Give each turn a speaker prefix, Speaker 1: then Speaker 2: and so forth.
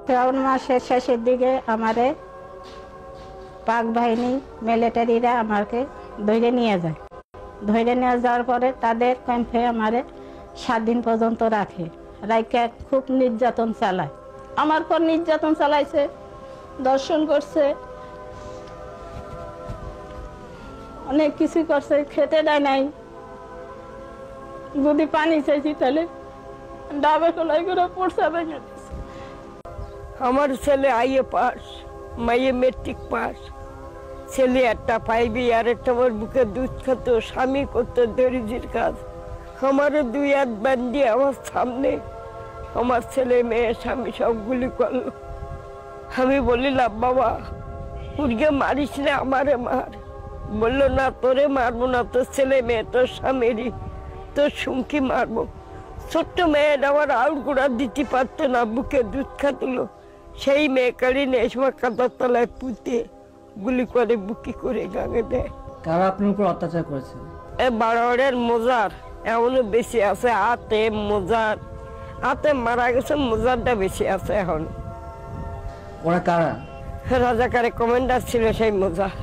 Speaker 1: শ্রাবণ মাসের শেষের দিকে আমারে পাক বাহিনী মিলিটারিরা আমাকে ধরে নিয়ে যায়। ধরে নিয়ে যাওয়ার পরে তাদের ক্যাম্পে আমারে 7 দিন পর্যন্ত রাখে। রাইকে খুব নির্যাতন চালায়, আমার পর নির্যাতন চালাইছে, দর্শন করছে, অনেক কিছু করছে, খেতে দেয় নাই। যদি পানি চাইছি তাহলে ডাবে কলাই করে পড়ছে।
Speaker 2: আমার ছেলে আইএ পাস, মাইয়ে মেট্রিক পাস। ছেলে একটা পাইবি, আর একটা আমার বুকে দুধ খেত, স্বামী করতো দরিদ্রের কাজ। আমারও 2 হাত বান্ধি আমার সামনে আমার ছেলে মেয়ে স্বামী সব গুলি করলো। আমি বলিলাম বাবা উর্গে মারিস না, আমারে মার। বললো না তোরে মারবো না, তোর ছেলে মেয়ে তোর স্বামীরই, তোর সুমকি মারবো। ছোট্ট মেয়েটা আমার আউট গুড়া দিতে পারতো না, বুকে দুধ খাতুলো। সেই মেয়েকারই নেই সময় কাদার তলায় পুঁতে গুলি করে বুকি করে গাঙে দেয়।
Speaker 3: কারা আপনার উপর অত্যাচার করেছে?
Speaker 2: বারোয়ারের মোজার এমনও বেশি আছে, হাতে মোজার, হাতে মারা গেছে, মোজারটা বেশি আছে এখন।
Speaker 3: ওরা কারা?
Speaker 2: রাজাকারে কমান্ডার ছিল সেই মোজার।